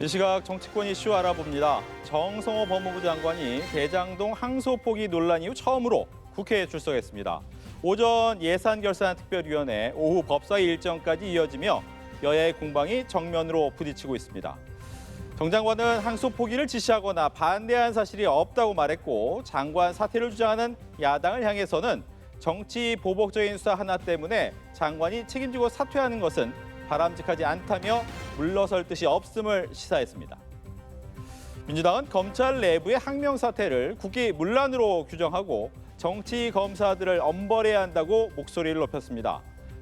이 시각 정치권 이슈 알아봅니다. 정성호 법무부 장관이 대장동 항소 포기 논란 이후 처음으로 국회에 출석했습니다. 오전 예산결산특별위원회, 오후 법사위 일정까지 이어지며 여야의 공방이 정면으로 부딪히고 있습니다. 정 장관은 항소 포기를 지시하거나 반대한 사실이 없다고 말했고, 장관 사퇴를 주장하는 야당을 향해서는 정치 보복적인 수사 하나 때문에 장관이 책임지고 사퇴하는 것은 바람직하지 않다며 물러설 뜻이 없음을 시사했습니다. 민주당은 검찰 내부의 항명 사태를 국기 문란으로 규정하고 정치 검사들을 엄벌해야 한다고 목소리를 높였습니다.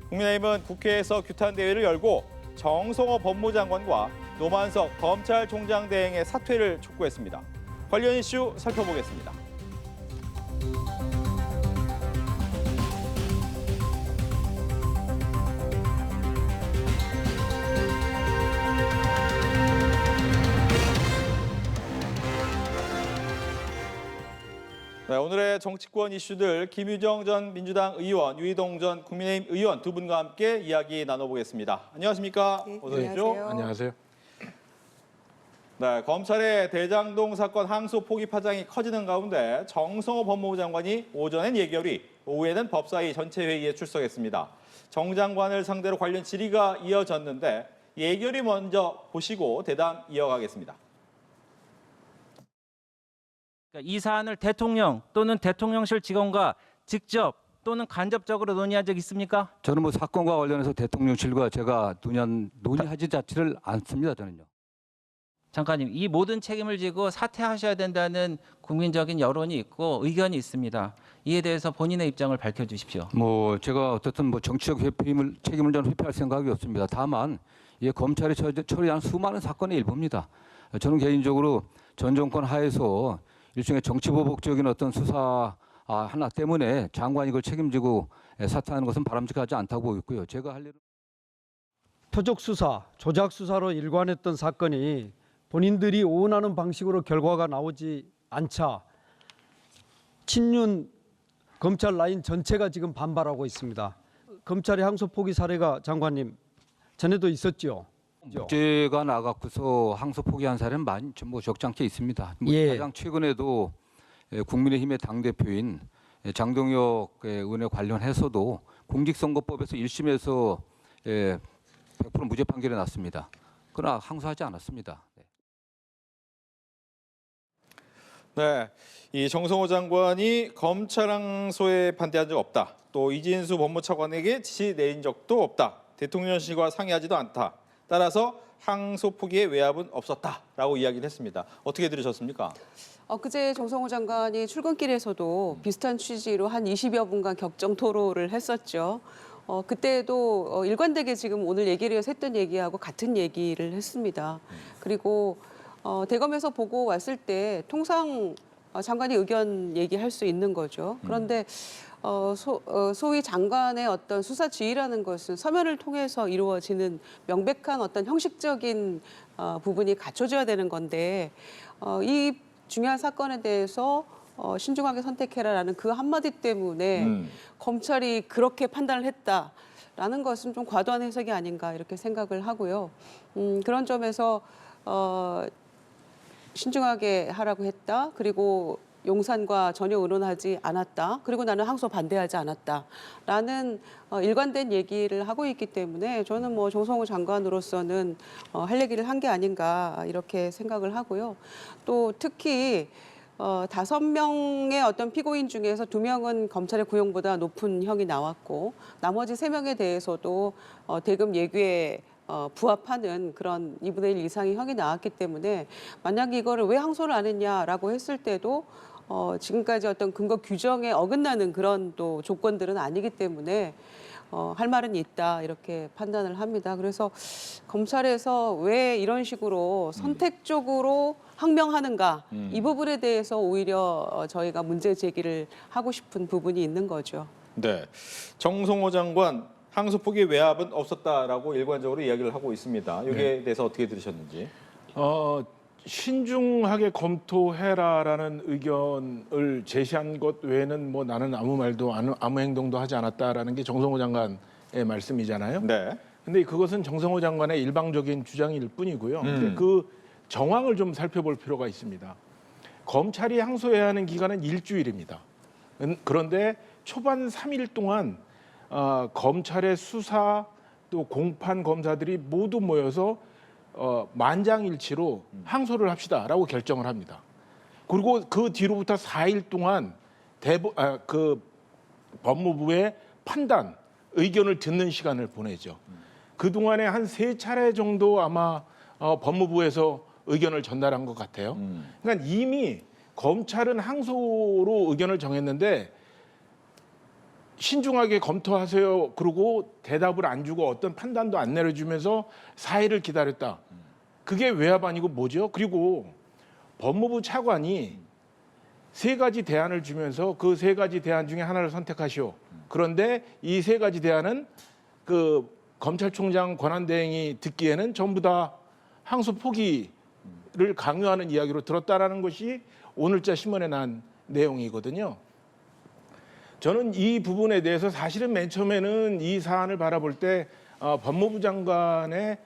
국민의힘은 국회에서 규탄 대회를 열고 정성호 법무장관과 노만석 검찰총장 대행의 사퇴를 촉구했습니다. 관련 이슈 살펴보겠습니다. 네, 오늘의 정치권 이슈들 김유정 전 민주당 의원, 유희동 전 국민의힘 의원 두 분과 함께 이야기 나눠보겠습니다. 안녕하십니까? 네, 어서 오십시오. 안녕하세요. 네, 검찰의 대장동 사건 항소 포기 파장이 커지는 가운데 정성호 법무부 장관이 오전엔 예결위, 오후에는 법사위 전체 회의에 출석했습니다. 정 장관을 상대로 관련 질의가 이어졌는데 예결위 먼저 보시고 대담 이어가겠습니다. 이 사안을 대통령 또는 대통령실 직원과 직접 또는 간접적으로 논의한 적 있습니까? 저는 뭐 사건과 관련해서 대통령실과 제가 논의하지 자체를 않습니다. 저는요. 장관님, 이 모든 책임을 지고 사퇴하셔야 된다는 국민적인 여론이 있고 의견이 있습니다. 이에 대해서 본인의 입장을 밝혀주십시오. 뭐 제가 어떻든 뭐 정치적 책임을 저는 회피할 생각이 없습니다. 다만 검찰이 처리한 수많은 사건의 일부입니다. 저는 개인적으로 전 정권 하에서 일종의 정치보복적인 어떤 수사 하나 때문에 장관이 이걸 책임지고 사퇴하는 것은 바람직하지 않다고 보고 있고요. 제가 할 일은 표적 수사, 조작 수사로 일관했던 사건이 본인들이 원하는 방식으로 결과가 나오지 않자 친윤 검찰 라인 전체가 지금 반발하고 있습니다. 검찰의 항소 포기 사례가 장관님 전에도 있었죠. 문제가 나갖고서 항소 포기한 사례는 많이 뭐 적잖게 있습니다. 예. 가장 최근에도 국민의힘의 당대표인 장동혁 의원에 관련해서도 공직선거법에서 1심에서 100% 무죄 판결이 났습니다. 그러나 항소하지 않았습니다. 네, 이 정성호 장관이 검찰 항소에 반대한 적 없다. 또 이진수 법무차관에게 지시 내린 적도 없다. 대통령실과 상의하지도 않다. 따라서 항소 포기의 외압은 없었다라고 이야기를 했습니다. 어떻게 들으셨습니까? 엊그제 정성호 장관이 출근길에서도 비슷한 취지로 한 20여 분간 격정 토로를 했었죠. 그때도 일관되게 지금 오늘 예결위에서 했던 얘기하고 같은 얘기를 했습니다. 그리고 대검에서 보고 왔을 때 통상 장관이 의견 얘기할 수 있는 거죠. 그런데 소위 장관의 어떤 수사 지휘라는 것은 서면을 통해서 이루어지는 명백한 어떤 형식적인 부분이 갖춰져야 되는 건데 이 중요한 사건에 대해서 신중하게 선택해라라는 그 한마디 때문에 검찰이 그렇게 판단을 했다라는 것은 좀 과도한 해석이 아닌가 이렇게 생각을 하고요. 그런 점에서 신중하게 하라고 했다. 그리고 용산과 전혀 의논하지 않았다. 그리고 나는 항소 반대하지 않았다라는 일관된 얘기를 하고 있기 때문에 저는 뭐 정성호 장관으로서는 할 얘기를 한 게 아닌가 이렇게 생각을 하고요. 또 특히 5명의 어떤 피고인 중에서 2명은 검찰의 구형보다 높은 형이 나왔고 나머지 3명에 대해서도 대금 예규에 부합하는 그런 2분의 1 이상의 형이 나왔기 때문에 만약에 이거를 왜 항소를 안 했냐라고 했을 때도 지금까지 어떤 근거 규정에 어긋나는 그런 또 조건들은 아니기 때문에 할 말은 있다 이렇게 판단을 합니다. 그래서 검찰에서 왜 이런 식으로 선택적으로 항명하는가 이 부분에 대해서 오히려 저희가 문제 제기를 하고 싶은 부분이 있는 거죠. 네, 정성호 장관 항소 포기 외압은 없었다라고 일관적으로 이야기를 하고 있습니다. 여기에 대해서 어떻게 들으셨는지? 신중하게 검토해라라는 의견을 제시한 것 외에는 뭐 나는 아무 말도 아무 행동도 하지 않았다라는 게 정성호 장관의 말씀이잖아요. 네. 근데 그것은 정성호 장관의 일방적인 주장일 뿐이고요. 근데 그 정황을 좀 살펴볼 필요가 있습니다. 검찰이 항소해야 하는 기간은 일주일입니다. 그런데 초반 3일 동안 검찰의 수사 또 공판 검사들이 모두 모여서 만장일치로 항소를 합시다라고 결정을 합니다. 그리고 그 뒤로부터 4일 동안 그 법무부의 판단, 의견을 듣는 시간을 보내죠. 그동안에 한 3차례 정도 아마 법무부에서 의견을 전달한 것 같아요. 그러니까 이미 검찰은 항소로 의견을 정했는데 신중하게 검토하세요. 그러고 대답을 안 주고 어떤 판단도 안 내려주면서 4일을 기다렸다. 그게 외압 아니고 뭐죠? 그리고 법무부 차관이 3가지 대안을 주면서 그 3가지 대안 중에 하나를 선택하시오. 그런데 이 3가지 대안은 그 검찰총장 권한대행이 듣기에는 전부 다 항소 포기를 강요하는 이야기로 들었다라는 것이 오늘자 신문에 난 내용이거든요. 저는 이 부분에 대해서 사실은 맨 처음에는 이 사안을 바라볼 때 법무부 장관의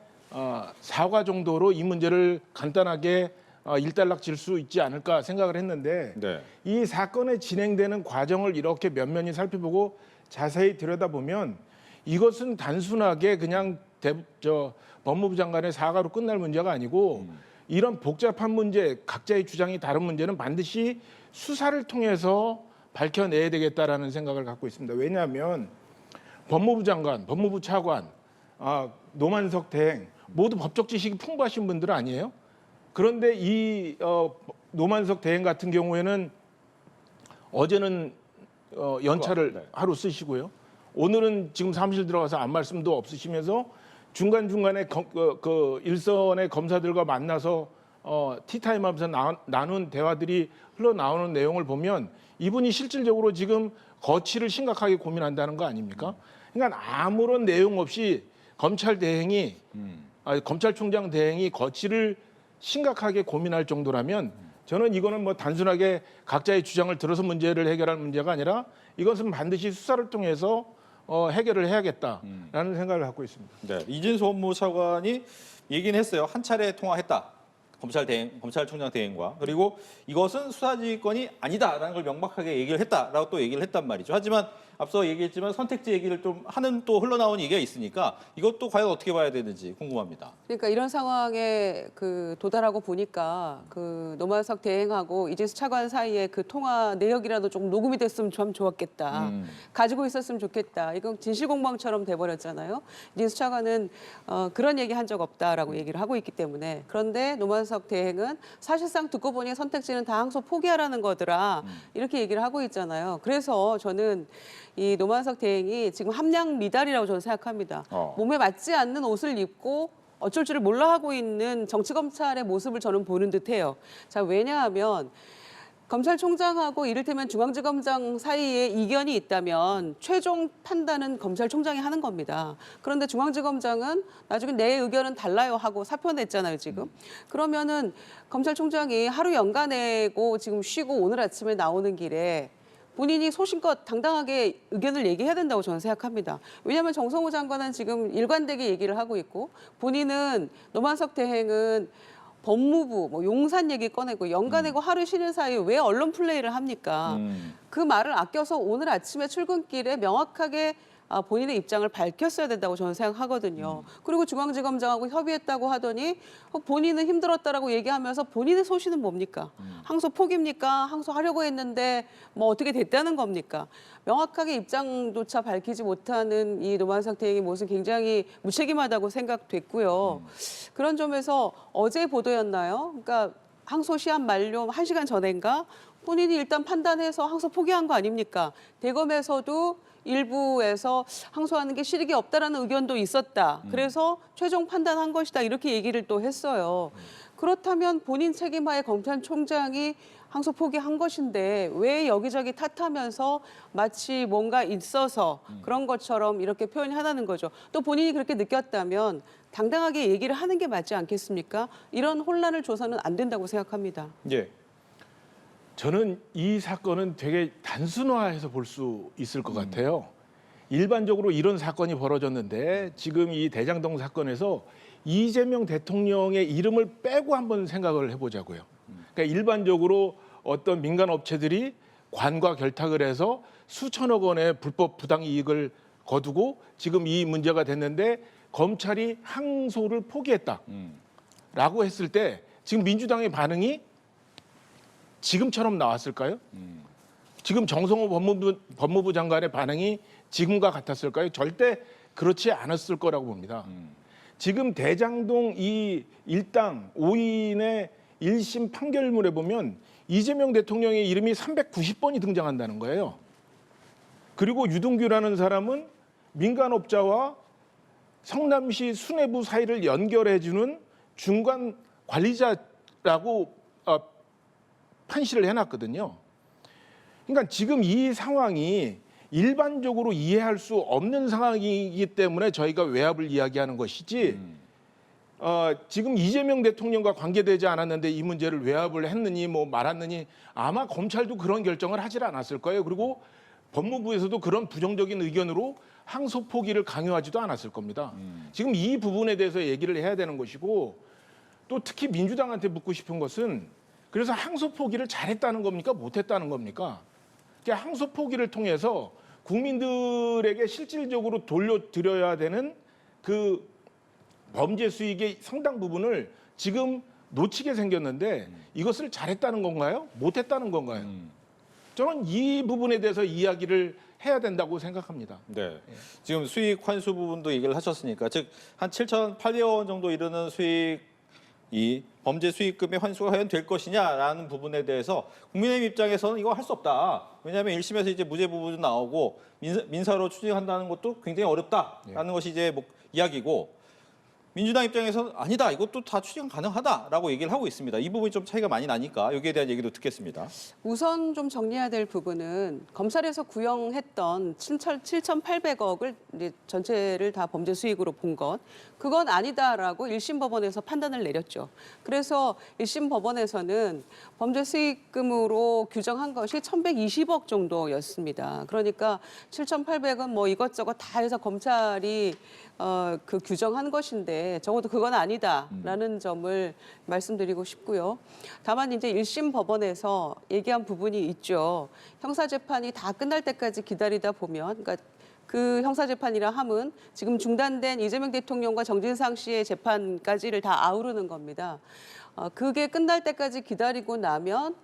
사과 정도로 이 문제를 간단하게 일단락질 수 있지 않을까 생각을 했는데 네. 이 사건의 진행되는 과정을 이렇게 면면히 살펴보고 자세히 들여다보면 이것은 단순하게 그냥 법무부 장관의 사과로 끝날 문제가 아니고 이런 복잡한 문제, 각자의 주장이 다른 문제는 반드시 수사를 통해서 밝혀내야 되겠다라는 생각을 갖고 있습니다. 왜냐하면 법무부 장관, 법무부 차관, 노만석 대행 모두 법적 지식이 풍부하신 분들 아니에요? 그런데 이 노만석 대행 같은 경우에는 어제는 연차를 하루 쓰시고요. 오늘은 지금 사무실 들어가서 아무 말씀도 없으시면서 중간중간에 그 일선의 검사들과 만나서 티타임 하면서 나눈 대화들이 흘러나오는 내용을 보면 이분이 실질적으로 지금 거취를 심각하게 고민한다는 거 아닙니까? 그러니까 아무런 내용 없이 검찰총장 대행이 거취를 심각하게 고민할 정도라면 저는 이거는 뭐 단순하게 각자의 주장을 들어서 문제를 해결할 문제가 아니라 이것은 반드시 수사를 통해서 해결을 해야겠다라는 생각을 갖고 있습니다. 네, 이진수 법무부 차관이 얘기는 했어요. 한 차례 통화했다. 검찰총장 대행과. 그리고 이것은 수사지휘권이 아니다라는 걸 명확하게 얘기를 했다라고 또 얘기를 했단 말이죠. 하지만 앞서 얘기했지만 선택지 얘기를 좀 하는 또 흘러나온 얘기가 있으니까 이것도 과연 어떻게 봐야 되는지 궁금합니다. 그러니까 이런 상황에 도달하고 보니까 노만석 대행하고 이진수 차관 사이에 그 통화 내역이라도 좀 녹음이 됐으면 참 좋았겠다. 가지고 있었으면 좋겠다. 이건 진실공방처럼 돼버렸잖아요. 이진수 차관은 그런 얘기 한 적 없다라고 얘기를 하고 있기 때문에. 그런데 노만석 대행은 사실상 듣고 보니 선택지는 다 항소 포기하라는 거더라. 이렇게 얘기를 하고 있잖아요. 그래서 저는 이 노만석 대행이 지금 함량 미달이라고 저는 생각합니다. 몸에 맞지 않는 옷을 입고 어쩔 줄을 몰라 하고 있는 정치검찰의 모습을 저는 보는 듯해요. 자, 왜냐하면 검찰총장하고 이를테면 중앙지검장 사이에 이견이 있다면 최종 판단은 검찰총장이 하는 겁니다. 그런데 중앙지검장은 나중에 내 의견은 달라요 하고 사표 냈잖아요, 지금. 그러면은 검찰총장이 하루 연가내고 지금 쉬고 오늘 아침에 나오는 길에 본인이 소신껏 당당하게 의견을 얘기해야 된다고 저는 생각합니다. 왜냐하면 정성호 장관은 지금 일관되게 얘기를 하고 있고 본인은 노만석 대행은 법무부, 용산 얘기 꺼내고 연가내고 하루 쉬는 사이에 왜 언론 플레이를 합니까? 그 말을 아껴서 오늘 아침에 출근길에 명확하게 본인의 입장을 밝혔어야 된다고 저는 생각하거든요. 그리고 중앙지검장하고 협의했다고 하더니 본인은 힘들었다라고 얘기하면서 본인의 소신은 뭡니까? 항소 포기입니까? 항소하려고 했는데 뭐 어떻게 됐다는 겁니까? 명확하게 입장조차 밝히지 못하는 이 노만석 대행의 모습 굉장히 무책임하다고 생각됐고요. 그런 점에서 어제 보도였나요? 그러니까 항소 시한 만료 1시간 전인가? 본인이 일단 판단해서 항소 포기한 거 아닙니까? 대검에서도 일부에서 항소하는 게 실익이 없다라는 의견도 있었다. 그래서 최종 판단한 것이다. 이렇게 얘기를 또 했어요. 그렇다면 본인 책임하에 검찰총장이 항소 포기한 것인데 왜 여기저기 탓하면서 마치 뭔가 있어서 그런 것처럼 이렇게 표현하는 거죠. 또 본인이 그렇게 느꼈다면 당당하게 얘기를 하는 게 맞지 않겠습니까? 이런 혼란을 줘서는 안 된다고 생각합니다. 예. 저는 이 사건은 되게 단순화해서 볼 수 있을 것 같아요. 일반적으로 이런 사건이 벌어졌는데 지금 이 대장동 사건에서 이재명 대통령의 이름을 빼고 한번 생각을 해보자고요. 그러니까 일반적으로 어떤 민간 업체들이 관과 결탁을 해서 수천억 원의 불법 부당 이익을 거두고 지금 이 문제가 됐는데 검찰이 항소를 포기했다라고 했을 때 지금 민주당의 반응이 지금처럼 나왔을까요? 지금 정성호 법무부 장관의 반응이 지금과 같았을까요? 절대 그렇지 않았을 거라고 봅니다. 지금 대장동 이 일당 5인의 1심 판결문에 보면 이재명 대통령의 이름이 390번이 등장한다는 거예요. 그리고 유동규라는 사람은 민간업자와 성남시 수뇌부 사이를 연결해주는 중간 관리자라고 판시를 해놨거든요. 그러니까 지금 이 상황이 일반적으로 이해할 수 없는 상황이기 때문에 저희가 외압을 이야기하는 것이지 지금 이재명 대통령과 관계되지 않았는데 이 문제를 외압을 했느니 뭐 말았느니 아마 검찰도 그런 결정을 하질 않았을 거예요. 그리고 법무부에서도 그런 부정적인 의견으로 항소 포기를 강요하지도 않았을 겁니다. 지금 이 부분에 대해서 얘기를 해야 되는 것이고 또 특히 민주당한테 묻고 싶은 것은 그래서 항소 포기를 잘했다는 겁니까? 못했다는 겁니까? 항소 포기를 통해서 국민들에게 실질적으로 돌려드려야 되는 그 범죄 수익의 상당 부분을 지금 놓치게 생겼는데 이것을 잘했다는 건가요? 못했다는 건가요? 저는 이 부분에 대해서 이야기를 해야 된다고 생각합니다. 네. 지금 수익 환수 부분도 얘기를 하셨으니까 즉 한 7,800억 원 정도 이르는 수익이 범죄 수익금의 환수가 과연 될 것이냐라는 부분에 대해서 국민의힘 입장에서는 이거 할 수 없다. 왜냐하면 1심에서 이제 무죄 부분도 나오고 민사로 추징한다는 것도 굉장히 어렵다라는 것이 이제 이야기고 민주당 입장에서는 아니다. 이것도 다 추징 가능하다라고 얘기를 하고 있습니다. 이 부분이 좀 차이가 많이 나니까 여기에 대한 얘기도 듣겠습니다. 우선 좀 정리해야 될 부분은 검찰에서 구형했던 7,800억을 이제 전체를 다 범죄 수익으로 본 것, 그건 아니다라고 1심 법원에서 판단을 내렸죠. 그래서 1심 법원에서는 범죄 수익금으로 규정한 것이 1,120억 정도였습니다. 그러니까 7,800은 뭐 이것저것 다 해서 검찰이 그 규정한 것인데 적어도 그건 아니다라는 점을 말씀드리고 싶고요. 다만 이제 1심 법원에서 얘기한 부분이 있죠. 형사재판이 다 끝날 때까지 기다리다 보면, 그러니까 그 형사재판이라 함은 지금 중단된 이재명 대통령과 정진상 씨의 재판까지를 다 아우르는 겁니다. 그게 끝날 때까지 기다리고 나면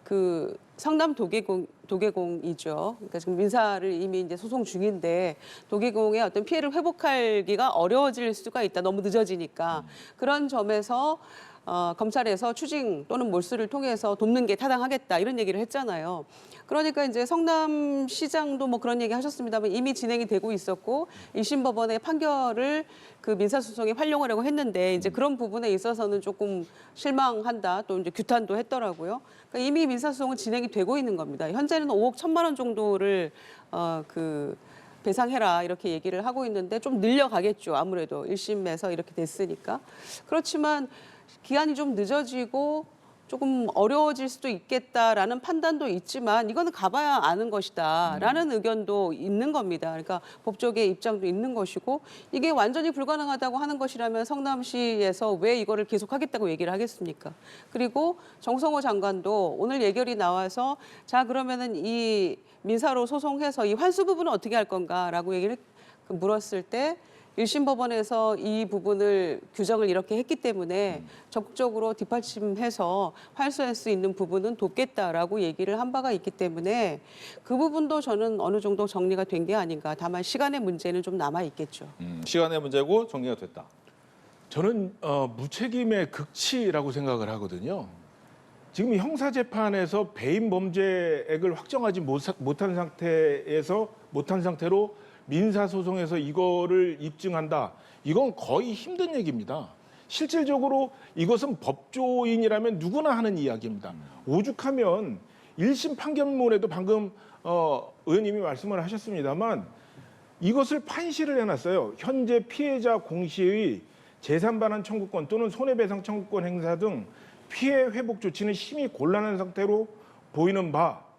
그 성남 도계공이죠. 그러니까 지금 민사를 이미 이제 소송 중인데 도계공의 어떤 피해를 회복하기가 어려워질 수가 있다. 너무 늦어지니까. 그런 점에서 검찰에서 추징 또는 몰수를 통해서 돕는 게 타당하겠다 이런 얘기를 했잖아요. 그러니까 이제 성남시장도 뭐 그런 얘기 하셨습니다만 이미 진행이 되고 있었고 1심 법원의 판결을 그 민사소송에 활용하려고 했는데 이제 그런 부분에 있어서는 조금 실망한다. 또 이제 규탄도 했더라고요. 그러니까 이미 민사소송은 진행이 되고 있는 겁니다. 현재는 5억 1,000만 원 정도를 배상해라 이렇게 얘기를 하고 있는데 좀 늘려가겠죠. 아무래도 1심에서 이렇게 됐으니까. 그렇지만 기한이 좀 늦어지고 조금 어려워질 수도 있겠다라는 판단도 있지만 이거는 가봐야 아는 것이다라는 의견도 있는 겁니다. 그러니까 법조계의 입장도 있는 것이고 이게 완전히 불가능하다고 하는 것이라면 성남시에서 왜 이거를 계속하겠다고 얘기를 하겠습니까? 그리고 정성호 장관도 오늘 예결이 나와서 자 그러면은 이 민사로 소송해서 이 환수 부분은 어떻게 할 건가라고 얘기를 물었을 때 1심 법원에서 이 부분을 규정을 이렇게 했기 때문에 적극적으로 뒷받침해서 환수할 수 있는 부분은 돕겠다라고 얘기를 한 바가 있기 때문에 그 부분도 저는 어느 정도 정리가 된 게 아닌가. 다만 시간의 문제는 좀 남아 있겠죠. 시간의 문제고 정리가 됐다. 저는 무책임의 극치라고 생각을 하거든요. 지금 형사재판에서 배임 범죄액을 확정하지 못한 상태로 민사소송에서 이거를 입증한다. 이건 거의 힘든 얘기입니다. 실질적으로 이것은 법조인이라면 누구나 하는 이야기입니다. 오죽하면 1심 판결문에도 방금 의원님이 말씀을 하셨습니다만 이것을 판시를 해놨어요. 현재 피해자 공시의 재산반환 청구권 또는 손해배상 청구권 행사 등 피해 회복 조치는 심히 곤란한 상태로 보이는 바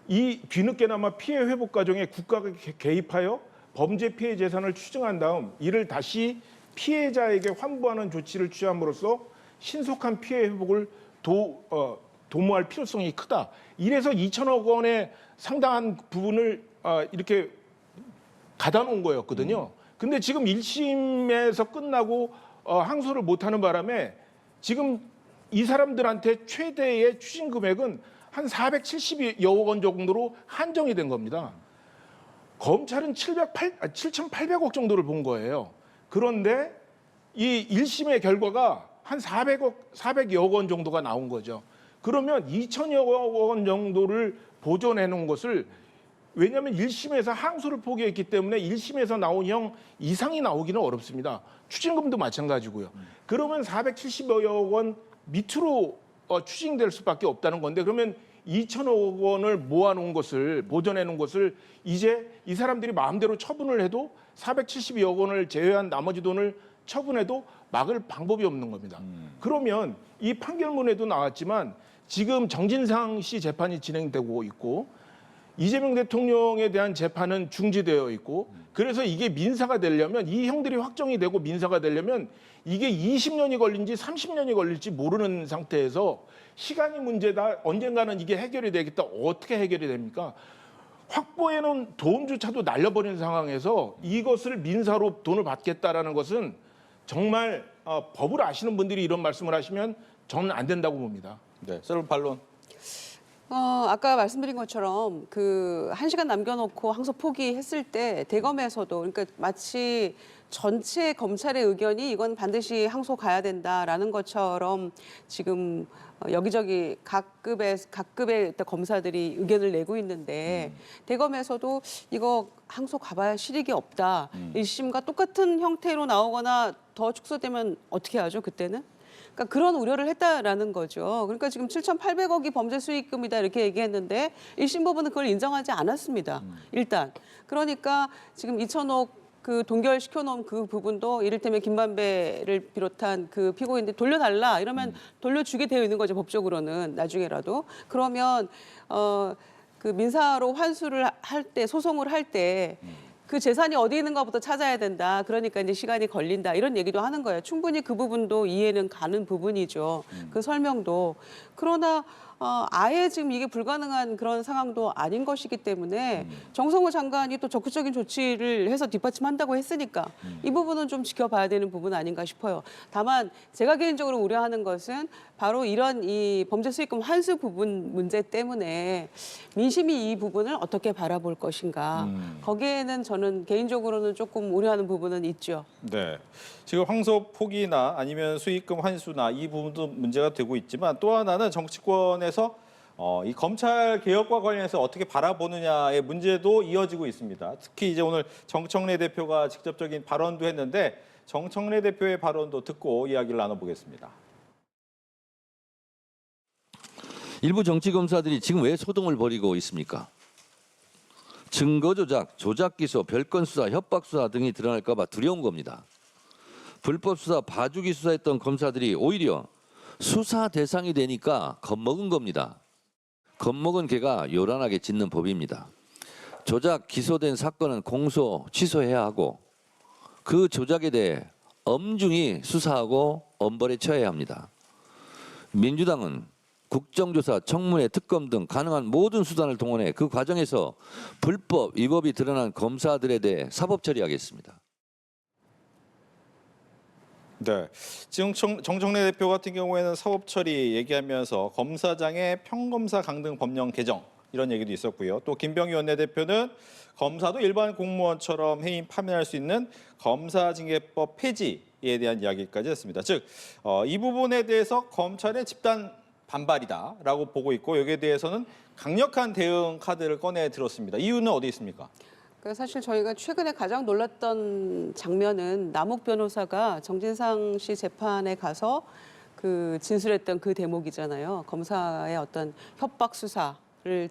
이 뒤늦게나마 피해 회복 과정에 국가가 개입하여 범죄 피해 재산을 추징한 다음 이를 다시 피해자에게 환부하는 조치를 취함으로써 신속한 피해 회복을 도모할 필요성이 크다. 이래서 2천억 원의 상당한 부분을 이렇게 가다놓은 거였거든요. 근데 지금 1심에서 끝나고 항소를 못하는 바람에 지금 이 사람들한테 최대의 추징 금액은 한 470여억 원 정도로 한정이 된 겁니다. 검찰은 7,800억 정도를 본 거예요. 그런데 이 1심의 결과가 한 400여억 원 정도가 나온 거죠. 그러면 2천여억 원 정도를 보존해 놓은 것을, 왜냐하면 1심에서 항소를 포기했기 때문에 1심에서 나온 형 이상이 나오기는 어렵습니다. 추징금도 마찬가지고요. 그러면 470여억 원 밑으로 추징될 수밖에 없다는 건데, 그러면 2천억 원을 모아놓은 것을, 보존해 놓은 것을 이제 이 사람들이 마음대로 처분을 해도 470여억 원을 제외한 나머지 돈을 처분해도 막을 방법이 없는 겁니다. 그러면 이 판결문에도 나왔지만 지금 정진상 씨 재판이 진행되고 있고 이재명 대통령에 대한 재판은 중지되어 있고, 그래서 이게 민사가 되려면, 이 형들이 확정이 되고 민사가 되려면 이게 20년이 걸린지 30년이 걸릴지 모르는 상태에서 시간이 문제다, 언젠가는 이게 해결이 되겠다, 어떻게 해결이 됩니까? 확보해놓은 돈조차도 날려버린 상황에서 이것을 민사로 돈을 받겠다라는 것은 정말 법을 아시는 분들이 이런 말씀을 하시면 저는 안 된다고 봅니다. 네, 썰 반론. 아까 말씀드린 것처럼 그 1시간 남겨놓고 항소 포기했을 때 대검에서도, 그러니까 마치 전체 검찰의 의견이 이건 반드시 항소 가야 된다라는 것처럼 지금 여기저기 각급의 검사들이 의견을 내고 있는데 대검에서도 이거 항소 가봐야 실익이 없다. 1심과 똑같은 형태로 나오거나 더 축소되면 어떻게 하죠, 그때는? 그러니까 그런 우려를 했다라는 거죠. 그러니까 지금 7,800억이 범죄 수익금이다 이렇게 얘기했는데 1심 법원은 그걸 인정하지 않았습니다. 일단. 그러니까 지금 2천억 그 동결시켜놓은 그 부분도 이를테면 김만배를 비롯한 그 피고인들 돌려달라 이러면 돌려주게 되어 있는 거죠, 법적으로는 나중에라도. 그러면 그 민사로 환수를 할 때, 소송을 할 때 그 재산이 어디 있는가부터 찾아야 된다. 그러니까 이제 시간이 걸린다. 이런 얘기도 하는 거예요. 충분히 그 부분도 이해는 가는 부분이죠. 그 설명도. 그러나 아예 지금 이게 불가능한 그런 상황도 아닌 것이기 때문에 정성호 장관이 또 적극적인 조치를 해서 뒷받침한다고 했으니까 이 부분은 좀 지켜봐야 되는 부분 아닌가 싶어요. 다만 제가 개인적으로 우려하는 것은 바로 이런 이 범죄 수익금 환수 부분 문제 때문에 민심이 이 부분을 어떻게 바라볼 것인가. 거기에는 저는 개인적으로는 조금 우려하는 부분은 있죠. 네, 지금 항소 포기나 아니면 수익금 환수나 이 부분도 문제가 되고 있지만 또 하나는 정치권에서 이 검찰 개혁과 관련해서 어떻게 바라보느냐의 문제도 이어지고 있습니다. 특히 이제 오늘 정청래 대표가 직접적인 발언도 했는데 정청래 대표의 발언도 듣고 이야기를 나눠보겠습니다. 일부 정치검사들이 지금 왜 소동을 벌이고 있습니까? 증거 조작, 조작 기소, 별건 수사, 협박 수사 등이 드러날까 봐 두려운 겁니다. 불법 수사, 봐주기 수사했던 검사들이 오히려 수사 대상이 되니까 겁먹은 겁니다. 겁먹은 개가 요란하게 짖는 법입니다. 조작 기소된 사건은 공소, 취소해야 하고 그 조작에 대해 엄중히 수사하고 엄벌에 처해야 합니다. 민주당은 국정조사, 청문회, 특검 등 가능한 모든 수단을 동원해 그 과정에서 불법, 위법이 드러난 검사들에 대해 사법 처리하겠습니다. 네, 지금 정청래 대표 같은 경우에는 사법 처리 얘기하면서 검사장의 평검사 강등 법령 개정 이런 얘기도 있었고요. 또 김병희 원내대표는 검사도 일반 공무원처럼 해임 파면할 수 있는 검사징계법 폐지에 대한 이야기까지 했습니다. 즉, 이 부분에 대해서 검찰의 집단 반발이다라고 보고 있고 여기에 대해서는 강력한 대응 카드를 꺼내 들었습니다. 이유는 어디 있습니까? 사실 저희가 최근에 가장 놀랐던 장면은 남욱 변호사가 정진상 씨 재판에 가서 그 진술했던 그 대목이잖아요. 검사의 어떤 협박 수사를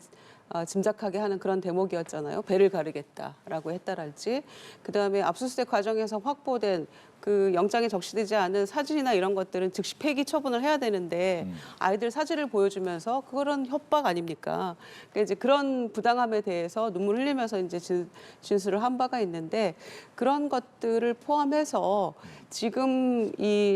짐작하게 하는 그런 대목이었잖아요. 배를 가르겠다라고 했다랄지. 그다음에 압수수색 과정에서 확보된 그 영장에 적시되지 않은 사진이나 이런 것들은 즉시 폐기 처분을 해야 되는데 아이들 사진을 보여주면서 그런 협박 아닙니까? 그러니까 이제 그런 부당함에 대해서 눈물 흘리면서 이제 진술을 한 바가 있는데 그런 것들을 포함해서 지금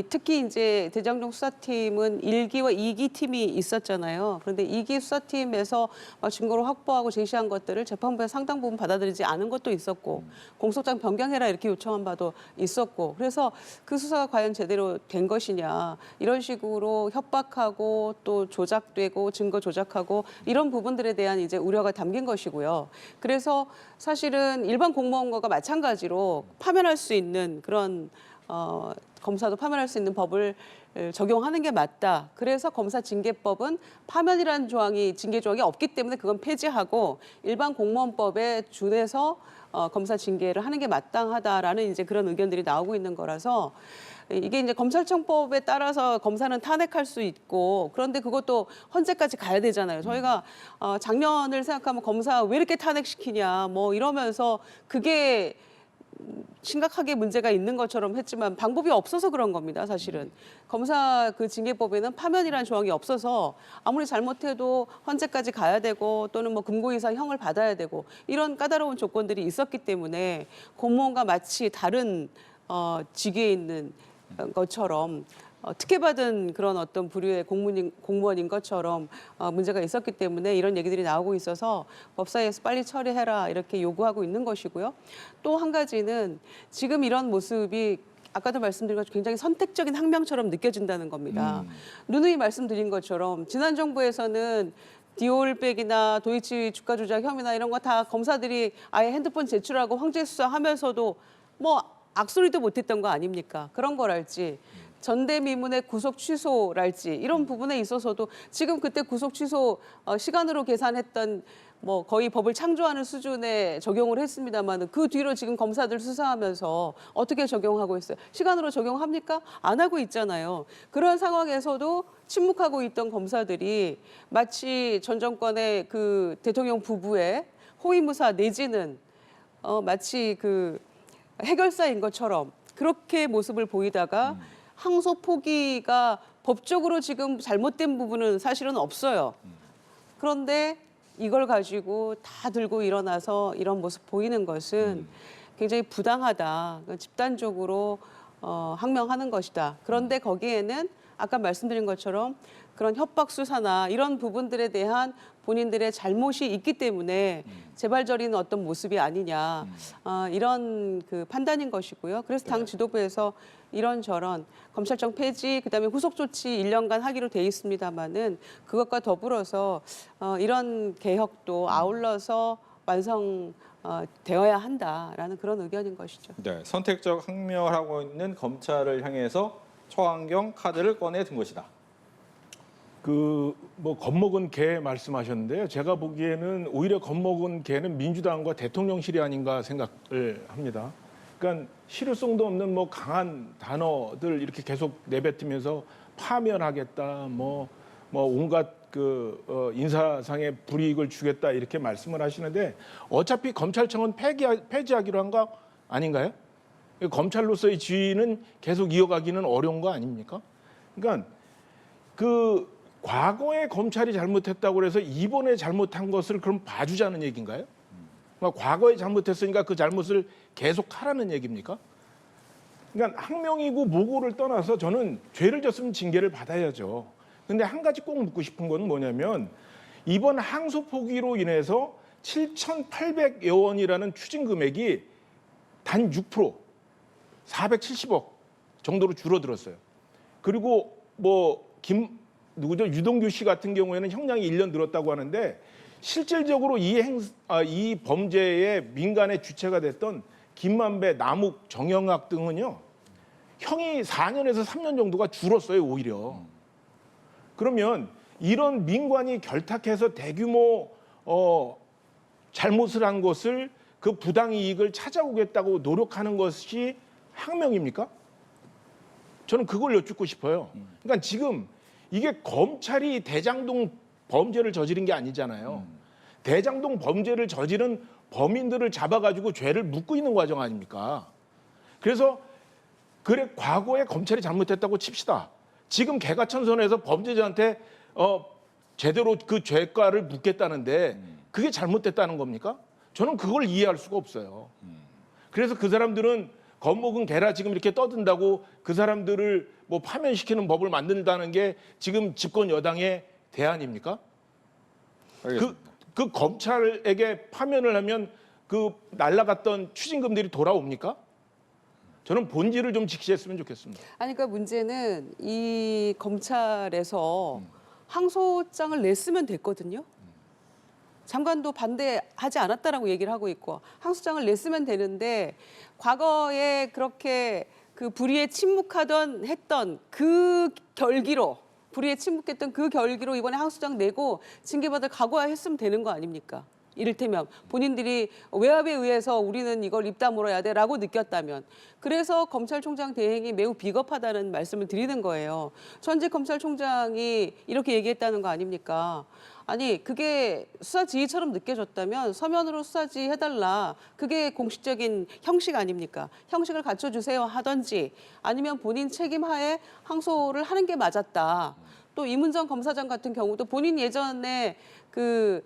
특히 이제 대장동 수사팀은 1기와 2기 팀이 있었잖아요. 그런데 2기 수사팀에서 막 증거를 확보하고 제시한 것들을 재판부에 상당 부분 받아들이지 않은 것도 있었고 공소장 변경해라 이렇게 요청한 바도 있었고 그래서 그 수사가 과연 제대로 된 것이냐 이런 식으로 협박하고 또 조작되고 증거 조작하고 이런 부분들에 대한 이제 우려가 담긴 것이고요. 그래서 사실은 일반 공무원과 마찬가지로 파면할 수 있는 그런 검사도 파면할 수 있는 법을 적용하는 게 맞다. 그래서 검사징계법은 파면이라는 징계 조항이 없기 때문에 그건 폐지하고 일반 공무원법에 준해서 검사 징계를 하는 게 마땅하다라는 이제 그런 의견들이 나오고 있는 거라서 이게 이제 검찰청법에 따라서 검사는 탄핵할 수 있고 그런데 그것도 헌재까지 가야 되잖아요. 저희가 작년을 생각하면 검사 왜 이렇게 탄핵시키냐 뭐 이러면서 그게 심각하게 문제가 있는 것처럼 했지만 방법이 없어서 그런 겁니다. 사실은 검사 그 징계법에는 파면이라는 조항이 없어서 아무리 잘못해도 헌재까지 가야 되고 또는 뭐 금고 이상 형을 받아야 되고 이런 까다로운 조건들이 있었기 때문에 공무원과 마치 다른 직위에 있는 것처럼 특혜받은 그런 어떤 부류의 공무원인 것처럼 문제가 있었기 때문에 이런 얘기들이 나오고 있어서 법사위에서 빨리 처리해라 이렇게 요구하고 있는 것이고요. 또 한 가지는 지금 이런 모습이 아까도 말씀드린 것처럼 굉장히 선택적인 항명처럼 느껴진다는 겁니다. 누누이 말씀드린 것처럼 지난 정부에서는 디올백이나 도이치 주가 조작 혐의나 이런 거 다 검사들이 아예 핸드폰 제출하고 황제 수사하면서도 뭐 악소리도 못했던 거 아닙니까? 그런 거랄지. 전대미문의 구속 취소랄지 이런 부분에 있어서도 지금 그때 구속 취소 시간으로 계산했던 뭐 거의 법을 창조하는 수준에 적용을 했습니다만 그 뒤로 지금 검사들 수사하면서 어떻게 적용하고 있어요? 시간으로 적용합니까? 안 하고 있잖아요. 그런 상황에서도 침묵하고 있던 검사들이 마치 전 정권의 그 대통령 부부의 호위무사 내지는 마치 그 해결사인 것처럼 그렇게 모습을 보이다가 항소 포기가 법적으로 지금 잘못된 부분은 사실은 없어요. 그런데 이걸 가지고 다 들고 일어나서 이런 모습 보이는 것은 굉장히 부당하다. 집단적으로 항명하는 것이다. 그런데 거기에는 아까 말씀드린 것처럼 그런 협박 수사나 이런 부분들에 대한 본인들의 잘못이 있기 때문에 재발저리는 어떤 모습이 아니냐 이런 그 판단인 것이고요. 그래서 당 지도부에서 이런저런 검찰청 폐지 그다음에 후속 조치 1년간 하기로 돼 있습니다만은 그것과 더불어서 이런 개혁도 아울러서 완성되어야 한다라는 그런 의견인 것이죠. 네, 선택적 항명을 하고 있는 검찰을 향해서 초안경 카드를 꺼내 든 것이다. 그 뭐 겁먹은 개 말씀하셨는데요. 제가 보기에는 오히려 겁먹은 개는 민주당과 대통령실이 아닌가 생각을 합니다. 그러니까 실효성도 없는 뭐 강한 단어들 이렇게 계속 내뱉으면서 파면하겠다, 뭐 온갖 그 인사상의 불이익을 주겠다 이렇게 말씀을 하시는데 어차피 검찰청은 폐지하기로 한 거 아닌가요? 검찰로서의 지위는 계속 이어가기는 어려운 거 아닙니까? 그러니까 그 과거에 검찰이 잘못했다고 해서 이번에 잘못한 것을 그럼 봐주자는 얘기인가요? 그러니까 과거에 잘못했으니까 그 잘못을 계속 하라는 얘기입니까? 그러니까 항명이고 무고를 떠나서 저는 죄를 졌으면 징계를 받아야죠. 근데 한 가지 꼭 묻고 싶은 건 뭐냐면 이번 항소 포기로 인해서 7,800여 원이라는 추징 금액이 단 6%, 470억 정도로 줄어들었어요. 그리고 유동규 씨 같은 경우에는 형량이 1년 늘었다고 하는데 실질적으로 이 범죄의 민간의 주체가 됐던 김만배, 남욱, 정영학 등은요. 형이 4년에서 3년 정도가 줄었어요, 오히려. 그러면 이런 민관이 결탁해서 대규모 잘못을 한 것을 그 부당이익을 찾아오겠다고 노력하는 것이 항명입니까? 저는 그걸 여쭙고 싶어요. 그러니까 지금 이게 검찰이 대장동 범죄를 저지른 게 아니잖아요. 대장동 범죄를 저지른 범인들을 잡아가지고 죄를 묻고 있는 과정 아닙니까? 그래서 그래 과거에 검찰이 잘못했다고 칩시다. 지금 개가천선에서 범죄자한테 제대로 그 죄과를 묻겠다는데 그게 잘못됐다는 겁니까? 저는 그걸 이해할 수가 없어요. 그래서 그 사람들은 겁먹은 개라 지금 이렇게 떠든다고 그 사람들을 뭐 파면시키는 법을 만든다는 게 지금 집권 여당의 대안입니까? 그 검찰에게 파면을 하면 그 날라갔던 추징금들이 돌아옵니까? 저는 본질을 좀 직시했으면 좋겠습니다. 아니, 그러니까 문제는 이 검찰에서 항소장을 냈으면 됐거든요. 장관도 반대하지 않았다라고 얘기를 하고 있고 항소장을 냈으면 되는데 과거에 그렇게 그 불의에 침묵하던 했던 그 결기로 불의에 침묵했던 그 결기로 이번에 항소장 내고 징계받을 각오했으면 되는 거 아닙니까? 이를테면 본인들이 외압에 의해서 우리는 이걸 입 다물어야 돼라고 느꼈다면 그래서 검찰총장 대행이 매우 비겁하다는 말씀을 드리는 거예요. 전직 검찰총장이 이렇게 얘기했다는 거 아닙니까? 아니 그게 수사 지휘처럼 느껴졌다면 서면으로 수사 지휘 해달라. 그게 공식적인 형식 아닙니까? 형식을 갖춰주세요 하든지 아니면 본인 책임하에 항소를 하는 게 맞았다. 또 이문정 검사장 같은 경우도 본인 예전에 그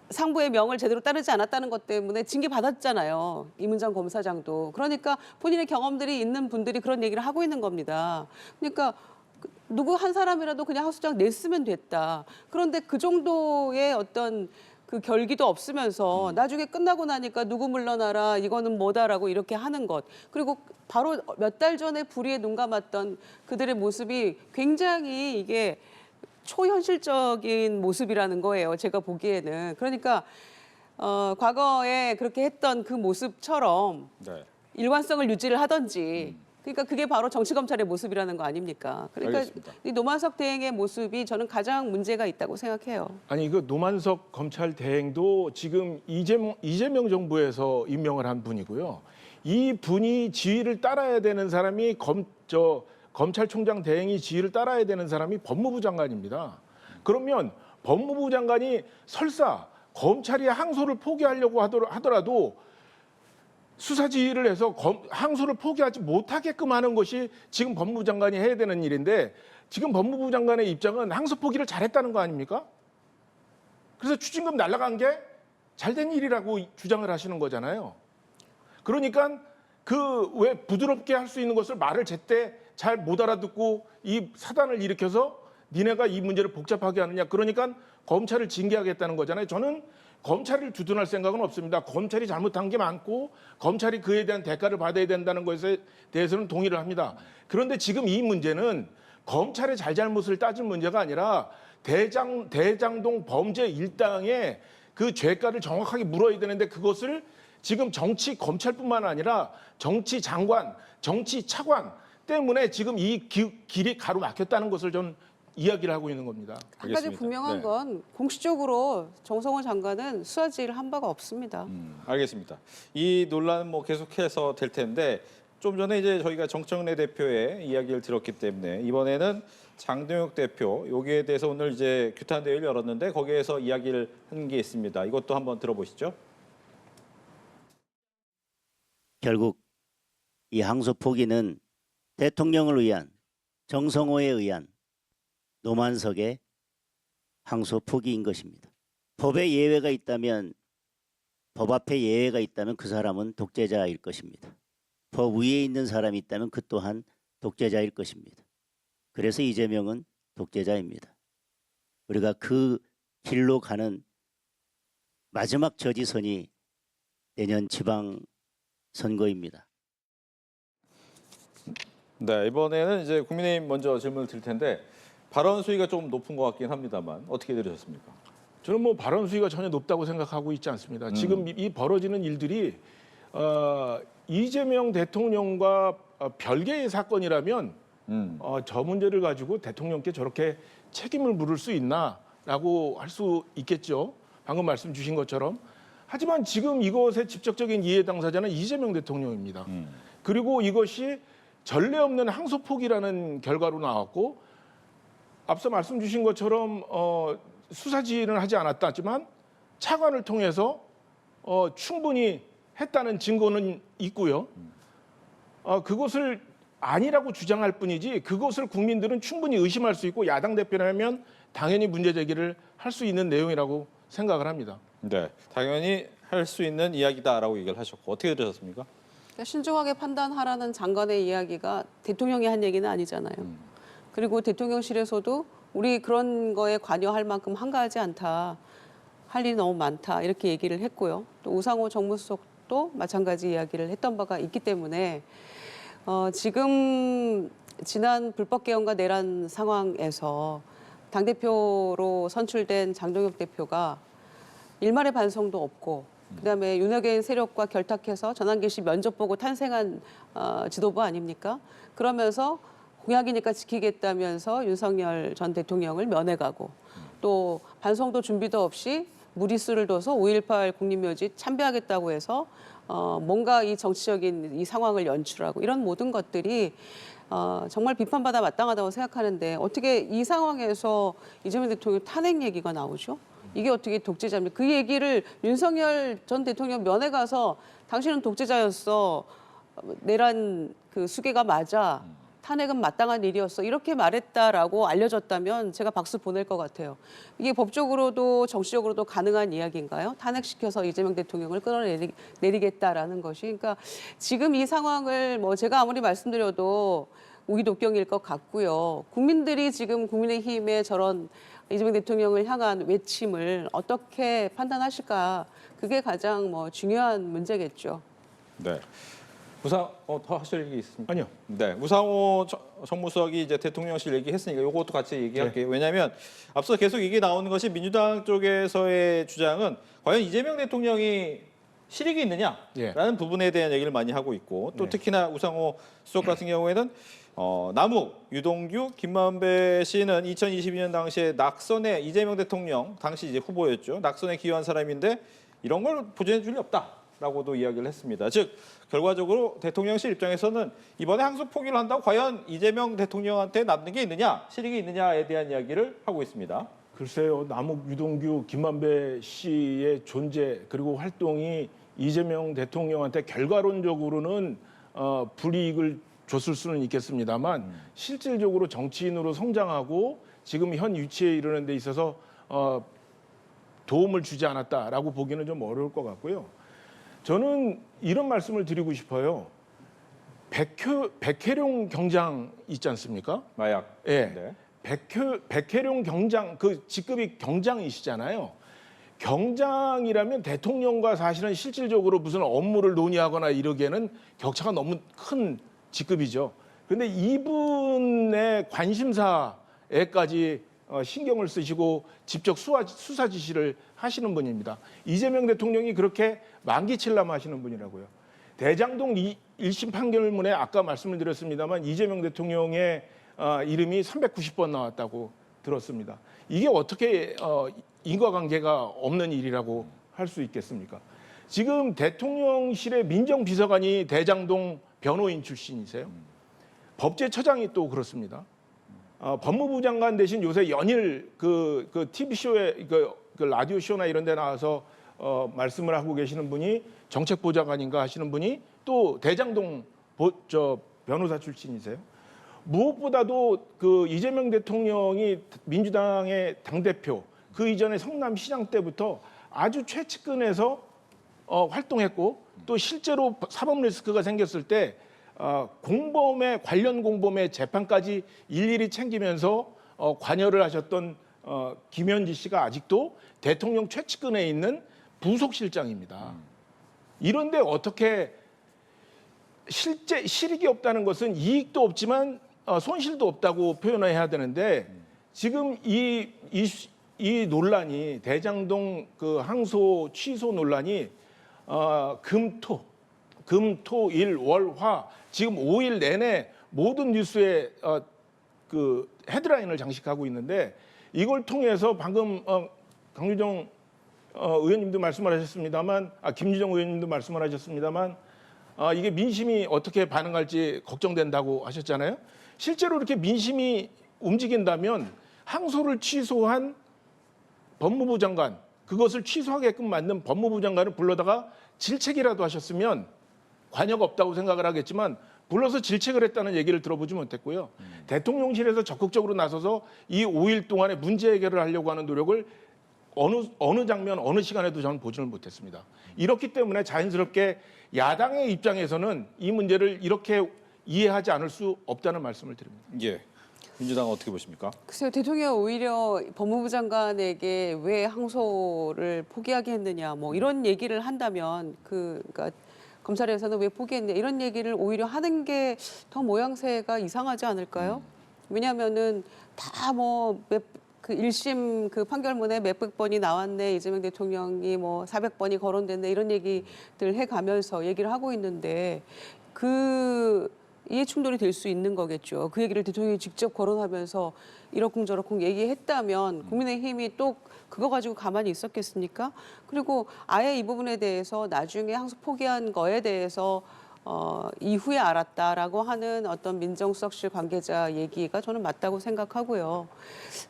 상부의 명을 제대로 따르지 않았다는 것 때문에 징계 받았잖아요. 이문정 검사장도. 그러니까 본인의 경험들이 있는 분들이 그런 얘기를 하고 있는 겁니다. 그러니까 누구 한 사람이라도 그냥 항소장 냈으면 됐다. 그런데 그 정도의 어떤 그 결기도 없으면서 나중에 끝나고 나니까 누구 물러나라 이거는 뭐다라고 이렇게 하는 것. 그리고 바로 몇 달 전에 불의에 눈 감았던 그들의 모습이 굉장히 이게 초현실적인 모습이라는 거예요. 제가 보기에는. 그러니까 과거에 그렇게 했던 그 모습처럼 네. 일관성을 유지를 하든지 그러니까 그게 바로 정치검찰의 모습이라는 거 아닙니까? 그러니까 알겠습니다. 이 노만석 대행의 모습이 저는 가장 문제가 있다고 생각해요. 아니 그 노만석 검찰 대행도 지금 이재명 정부에서 임명을 한 분이고요. 이 분이 지휘를 따라야 되는 사람이 검찰총장 대행이 지휘를 따라야 되는 사람이 법무부 장관입니다. 그러면 법무부 장관이 설사 검찰이 항소를 포기하려고 하더라도 수사 지휘를 해서 항소를 포기하지 못하게끔 하는 것이 지금 법무부 장관이 해야 되는 일인데 지금 법무부 장관의 입장은 항소 포기를 잘했다는 거 아닙니까? 그래서 추징금 날라간 게 잘된 일이라고 주장을 하시는 거잖아요. 그러니까 그 왜 부드럽게 할 수 있는 것을 말을 제때 잘 못 알아듣고 이 사단을 일으켜서 니네가 이 문제를 복잡하게 하느냐. 그러니까 검찰을 징계하겠다는 거잖아요. 저는 검찰을 주둔할 생각은 없습니다. 검찰이 잘못한 게 많고 검찰이 그에 대한 대가를 받아야 된다는 것에 대해서는 동의를 합니다. 그런데 지금 이 문제는 검찰의 잘잘못을 따질 문제가 아니라 대장동 범죄 일당의 그 죄가를 정확하게 물어야 되는데 그것을 지금 정치 검찰뿐만 아니라 정치 장관, 정치 차관 때문에 지금 이 길이 가로막혔다는 것을 저는 이야기를 하고 있는 겁니다. 한 가지 알겠습니다. 분명한 네. 건 공식적으로 정성호 장관은 수사 지휘를 한 바가 없습니다. 알겠습니다. 이 논란은 뭐 계속해서 될 텐데 좀 전에 이제 저희가 정청래 대표의 이야기를 들었기 때문에 이번에는 장동혁 대표 여기에 대해서 오늘 이제 규탄 대회를 열었는데 거기에서 이야기를 한 게 있습니다. 이것도 한번 들어보시죠. 결국 이 항소 포기는 대통령을 위한 정성호에 의한 노만석의 항소 포기인 것입니다. 법에 예외가 있다면 법 앞에 예외가 있다면 그 사람은 독재자일 것입니다. 법 위에 있는 사람이 있다면 그 또한 독재자일 것입니다. 그래서 이재명은 독재자입니다. 우리가 그 길로 가는 마지막 저지선이 내년 지방선거입니다. 네, 이번에는 이제 국민의힘 먼저 질문을 드릴 텐데 발언 수위가 좀 높은 것 같긴 합니다만 어떻게 들으셨습니까? 저는 뭐 발언 수위가 전혀 높다고 생각하고 있지 않습니다. 지금 이 벌어지는 일들이 이재명 대통령과 별개의 사건이라면 저 문제를 가지고 대통령께 저렇게 책임을 물을 수 있나라고 할 수 있겠죠. 방금 말씀 주신 것처럼. 하지만 지금 이것의 직접적인 이해 당사자는 이재명 대통령입니다. 그리고 이것이 전례 없는 항소 포기라는 결과로 나왔고 앞서 말씀 주신 것처럼 수사 지휘는 하지 않았다지만 차관을 통해서 충분히 했다는 증거는 있고요. 그것을 아니라고 주장할 뿐이지 그것을 국민들은 충분히 의심할 수 있고 야당 대표라면 당연히 문제 제기를 할 수 있는 내용이라고 생각을 합니다. 네, 당연히 할 수 있는 이야기다라고 얘기를 하셨고 어떻게 들으셨습니까? 그러니까 신중하게 판단하라는 장관의 이야기가 대통령이 한 얘기는 아니잖아요. 그리고 대통령실에서도 우리 그런 거에 관여할 만큼 한가하지 않다. 할 일이 너무 많다. 이렇게 얘기를 했고요. 또 우상호 정무수석도 마찬가지 이야기를 했던 바가 있기 때문에 지금 지난 불법 개헌과 내란 상황에서 당대표로 선출된 장동혁 대표가 일말의 반성도 없고 그다음에 윤핵관 세력과 결탁해서 전환기시 면접 보고 탄생한 지도부 아닙니까? 그러면서 공약이니까 지키겠다면서 윤석열 전 대통령을 면회가고 또 반성도 준비도 없이 무리수를 둬서 5.18 국립묘지 참배하겠다고 해서 뭔가 이 정치적인 이 상황을 연출하고 이런 모든 것들이 정말 비판받아 마땅하다고 생각하는데 어떻게 이 상황에서 이재명 대통령 탄핵 얘기가 나오죠? 이게 어떻게 독재자입니까? 그 얘기를 윤석열 전 대통령 면회 가서 당신은 독재자였어. 내란 그 수괴가 맞아. 탄핵은 마땅한 일이었어. 이렇게 말했다라고 알려졌다면 제가 박수 보낼 것 같아요. 이게 법적으로도 정치적으로도 가능한 이야기인가요? 탄핵시켜서 이재명 대통령을 끌어내리겠다라는 것이. 그러니까 지금 이 상황을 뭐 제가 아무리 말씀드려도 우기독경일 것 같고요. 국민들이 지금 국민의힘의 저런 이재명 대통령을 향한 외침을 어떻게 판단하실까? 그게 가장 뭐 중요한 문제겠죠. 네. 더 하실 얘기 있습니까? 아니요. 네, 우상호 정무수석이 이제 대통령실 얘기했으니까 이것도 같이 얘기할게요. 네. 왜냐하면 앞서 계속 얘기 나오는 것이 민주당 쪽에서의 주장은 과연 이재명 대통령이 실익이 있느냐라는 부분에 대한 얘기를 많이 하고 있고 또 네. 특히나 우상호 수석 같은 경우에는 남욱, 유동규, 김만배 씨는 2022년 당시에 낙선에 이재명 대통령 당시 이제 후보였죠. 낙선에 기여한 사람인데 이런 걸 보전해 줄 리 없다라고도 이야기를 했습니다. 즉 결과적으로 대통령실 입장에서는 이번에 항소 포기를 한다고 과연 이재명 대통령한테 남는 게 있느냐, 실익이 있느냐에 대한 이야기를 하고 있습니다. 글쎄요, 남욱, 유동규, 김만배 씨의 존재 그리고 활동이 이재명 대통령한테 결과론적으로는 불이익을 줬을 수는 있겠습니다만 실질적으로 정치인으로 성장하고 지금 현 위치에 이르는 데 있어서 도움을 주지 않았다라고 보기는 좀 어려울 것 같고요. 저는 이런 말씀을 드리고 싶어요. 백혜룡 경장 있지 않습니까? 마약. 예. 네. 백혜룡 경장 그 직급이 경장이시잖아요. 경장이라면 대통령과 사실은 실질적으로 무슨 업무를 논의하거나 이러기에는 격차가 너무 큰 직급이죠. 그런데 이분의 관심사에까지 신경을 쓰시고 직접 수사 지시를 하시는 분입니다. 이재명 대통령이 그렇게 만기칠람 하시는 분이라고요. 대장동 1심 판결문에 아까 말씀을 드렸습니다만 이재명 대통령의 이름이 390번 나왔다고 들었습니다. 이게 어떻게 인과관계가 없는 일이라고 할 수 있겠습니까? 지금 대통령실의 민정비서관이 대장동 변호인 출신이세요. 법제처장이 또 그렇습니다. 법무부 장관 대신 요새 연일 그 TV쇼에 그 라디오 쇼나 이런 데 나와서 말씀을 하고 계시는 분이 정책보좌관인가 하시는 분이 또 대장동 변호사 출신이세요. 무엇보다도 그 이재명 대통령이 민주당의 당대표 그 이전에 성남시장 때부터 아주 최측근에서 활동했고 또 실제로 사법 리스크가 생겼을 때 공범의 관련 공범의 재판까지 일일이 챙기면서 관여를 하셨던 김현지 씨가 아직도 대통령 최측근에 있는 부속실장입니다. 이런데 어떻게 실제 실익이 없다는 것은 이익도 없지만 손실도 없다고 표현을 해야 되는데 지금 이 논란이 대장동 그 항소 취소 논란이 금토 일 월 화 지금 5일 내내 모든 뉴스에 그 헤드라인을 장식하고 있는데 이걸 통해서 방금 강유정 의원님도 말씀을 하셨습니다만 김유정 의원님도 말씀을 하셨습니다만 이게 민심이 어떻게 반응할지 걱정된다고 하셨잖아요. 실제로 이렇게 민심이 움직인다면 항소를 취소한 법무부 장관 그것을 취소하게끔 만든 법무부 장관을 불러다가 질책이라도 하셨으면 관여가 없다고 생각을 하겠지만 불러서 질책을 했다는 얘기를 들어보지 못했고요. 대통령실에서 적극적으로 나서서 이 5일 동안에 문제 해결을 하려고 하는 노력을 어느 장면, 어느 시간에도 저는 보지를 못했습니다. 이렇기 때문에 자연스럽게 야당의 입장에서는 이 문제를 이렇게 이해하지 않을 수 없다는 말씀을 드립니다. 예. 민주당은 어떻게 보십니까? 글쎄요, 대통령 오히려 법무부 장관에게 왜 항소를 포기하게 했느냐, 뭐 이런 얘기를 한다면 그러니까 검찰에서는 왜 포기했냐 이런 얘기를 오히려 하는 게 더 모양새가 이상하지 않을까요? 왜냐하면은 다 뭐 그 1심 그 판결문에 몇백 번이 나왔네, 이재명 대통령이 뭐 400번이 거론됐네 이런 얘기들 해가면서 얘기를 하고 있는데 그 이해 충돌이 될 수 있는 거겠죠. 그 얘기를 대통령이 직접 거론하면서 이러쿵저러쿵 얘기했다면 국민의힘이 또 그거 가지고 가만히 있었겠습니까? 그리고 아예 이 부분에 대해서 나중에 항소 포기한 거에 대해서 이후에 알았다라고 하는 어떤 민정수석실 관계자 얘기가 저는 맞다고 생각하고요.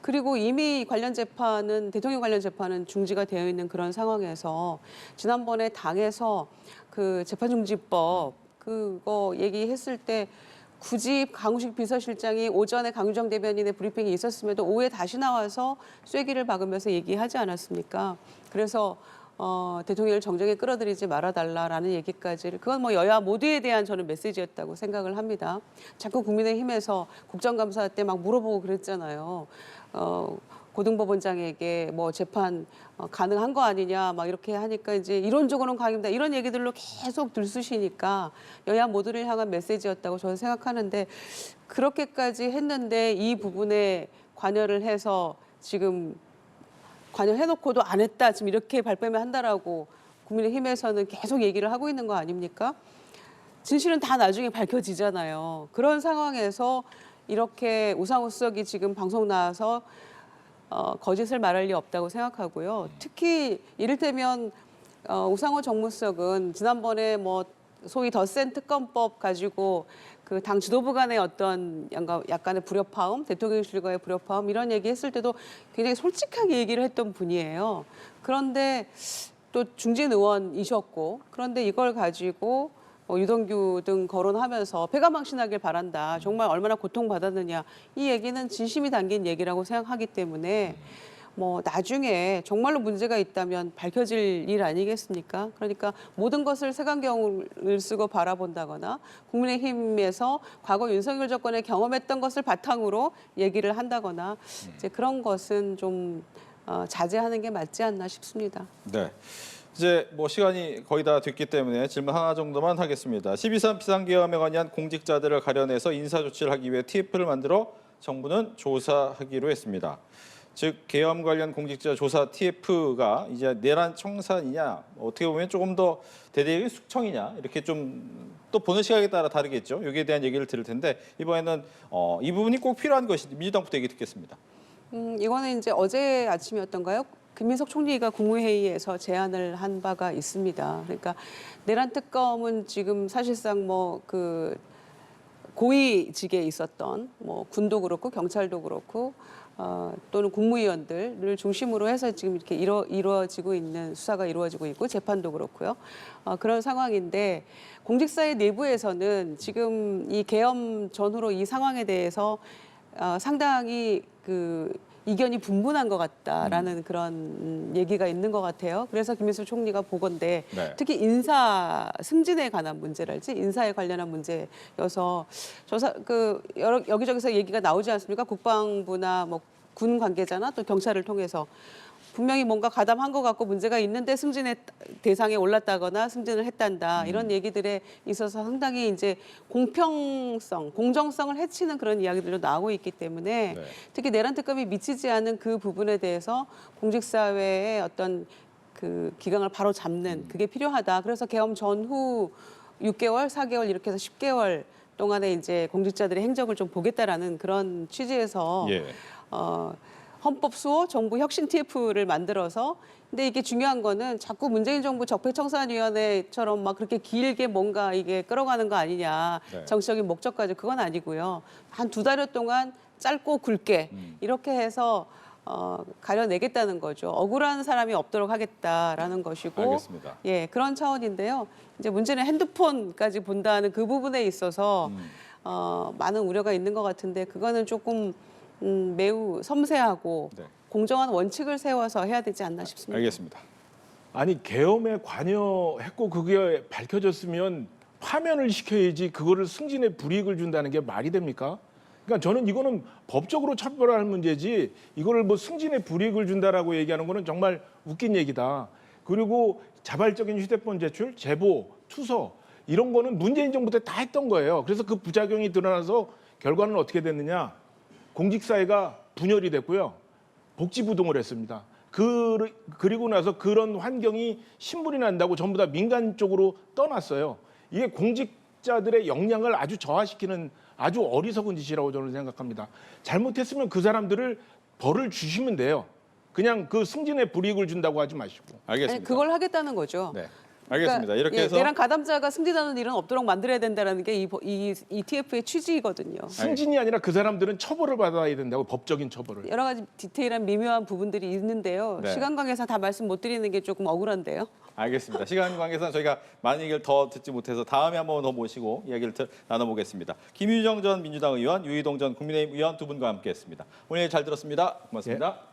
그리고 이미 관련 재판은 대통령 관련 재판은 중지가 되어 있는 그런 상황에서 지난번에 당에서 그 재판중지법 그거 얘기했을 때 굳이 강우식 비서실장이 오전에 강유정 대변인의 브리핑이 있었음에도 오후에 다시 나와서 쐐기를 박으면서 얘기하지 않았습니까? 그래서 대통령을 정쟁에 끌어들이지 말아달라라는 얘기까지를 그건 뭐 여야 모두에 대한 저는 메시지였다고 생각을 합니다. 자꾸 국민의힘에서 국정감사 때 막 물어보고 그랬잖아요. 고등법원장에게 뭐 재판 가능한 거 아니냐 막 이렇게 하니까 이제 이론적으로는 가능합니다. 이런 얘기들로 계속 들쑤시니까 여야 모두를 향한 메시지였다고 저는 생각하는데 그렇게까지 했는데 이 부분에 관여를 해서 지금 관여해놓고도 안 했다 지금 이렇게 발뺌을 한다라고 국민의힘에서는 계속 얘기를 하고 있는 거 아닙니까? 진실은 다 나중에 밝혀지잖아요. 그런 상황에서 이렇게 우상호 수석이 지금 방송 나와서 거짓을 말할 리 없다고 생각하고요. 특히 이를테면 우상호 정무수석은 지난번에 뭐 소위 더 센 특검법 가지고 그 당 지도부 간의 어떤 약간의 불협화음, 대통령실과의 불협화음 이런 얘기했을 때도 굉장히 솔직하게 얘기를 했던 분이에요. 그런데 또 중진 의원이셨고 그런데 이걸 가지고 유동규 등 거론하면서 배가망신하길 바란다. 정말 얼마나 고통받았느냐. 이 얘기는 진심이 담긴 얘기라고 생각하기 때문에 뭐 나중에 정말로 문제가 있다면 밝혀질 일 아니겠습니까? 그러니까 모든 것을 색안경을 쓰고 바라본다거나 국민의힘에서 과거 윤석열 정권의 경험했던 것을 바탕으로 얘기를 한다거나 이제 그런 것은 좀 자제하는 게 맞지 않나 싶습니다. 네. 이제 뭐 시간이 거의 다 됐기 때문에 질문 하나 정도만 하겠습니다. 12.3 비상계엄에 관한 공직자들을 가려내서 인사조치를 하기 위해 TF를 만들어 정부는 조사하기로 했습니다. 즉 계엄 관련 공직자 조사 TF가 이제 내란 청산이냐 어떻게 보면 조금 더 대대적인 숙청이냐 이렇게 좀 또 보는 시각에 따라 다르겠죠. 여기에 대한 얘기를 들을 텐데 이번에는 이 부분이 꼭 필요한 것인지 민주당부터 얘기 듣겠습니다. 이거는 이제 어제 아침이었던가요? 김민석 총리가 국무회의에서 제안을 한 바가 있습니다. 그러니까 내란 특검은 지금 사실상 뭐 그 고위직에 있었던 뭐 군도 그렇고 경찰도 그렇고 또는 국무위원들을 중심으로 해서 지금 이렇게 이루어지고 있는 수사가 이루어지고 있고 재판도 그렇고요. 그런 상황인데 공직사회 내부에서는 지금 이 계엄 전후로 이 상황에 대해서 상당히 그 이견이 분분한 것 같다라는 그런 얘기가 있는 것 같아요. 그래서 김민수 총리가 보건대 네. 특히 인사 승진에 관한 문제랄지 인사에 관련한 문제여서 여기저기서 얘기가 나오지 않습니까? 국방부나 뭐 군 관계자나 또 경찰을 통해서 분명히 뭔가 가담한 것 같고 문제가 있는데 승진의 대상에 올랐다거나 승진을 했단다 이런 얘기들에 있어서 상당히 이제 공평성, 공정성을 해치는 그런 이야기들도 나오고 있기 때문에 네. 특히 내란 특검이 미치지 않은 그 부분에 대해서 공직사회의 어떤 그 기강을 바로 잡는 그게 필요하다. 그래서 계엄 전후 6개월, 4개월 이렇게 해서 10개월 동안에 이제 공직자들의 행적을 좀 보겠다라는 그런 취지에서 예. 헌법 수호 정부 혁신 TF를 만들어서 근데 이게 중요한 거는 자꾸 문재인 정부 적폐청산위원회처럼 막 그렇게 길게 뭔가 이게 끌어가는 거 아니냐 네. 정치적인 목적까지 그건 아니고요. 한 2달여 동안 짧고 굵게 이렇게 해서 가려내겠다는 거죠. 억울한 사람이 없도록 하겠다라는 것이고, 알겠습니다. 예, 그런 차원인데요. 이제 문제는 핸드폰까지 본다는 그 부분에 있어서 많은 우려가 있는 것 같은데 그거는 조금 매우 섬세하고 네. 공정한 원칙을 세워서 해야 되지 않나 싶습니다. 알겠습니다. 아니 계엄에 관여했고 그게 밝혀졌으면 파면을 시켜야지 그거를 승진에 불이익을 준다는 게 말이 됩니까? 그러니까 저는 이거는 법적으로 처벌할 문제지 이거를 뭐 승진에 불이익을 준다라고 얘기하는 거는 정말 웃긴 얘기다. 그리고 자발적인 휴대폰 제출, 제보, 투서 이런 거는 문재인 정부 때 다 했던 거예요. 그래서 그 부작용이 드러나서 결과는 어떻게 됐느냐? 공직사회가 분열이 됐고요. 복지부동을 했습니다. 그리고 나서 그런 환경이 신분이 난다고 전부 다 민간 쪽으로 떠났어요. 이게 공직자들의 역량을 아주 저하시키는 아주 어리석은 짓이라고 저는 생각합니다. 잘못했으면 그 사람들을 벌을 주시면 돼요. 그냥 그 승진에 불이익을 준다고 하지 마시고. 알겠습니다. 아니, 그걸 하겠다는 거죠. 네. 알겠습니다. 이렇게 예, 해서 내란 가담자가 승진하는 일은 없도록 만들어야 된다는 게 이 TF의 취지이거든요. 승진이 아니라 그 사람들은 처벌을 받아야 된다고, 법적인 처벌을. 여러 가지 디테일한 미묘한 부분들이 있는데요. 네. 시간 관계상 다 말씀 못 드리는 게 조금 억울한데요. 알겠습니다. 시간 관계상 저희가 많은 얘기를 더 듣지 못해서 다음에 한번 더 모시고 이야기를 나눠보겠습니다. 김유정 전 민주당 의원, 유희동 전 국민의힘 의원 두 분과 함께했습니다. 오늘 잘 들었습니다. 고맙습니다.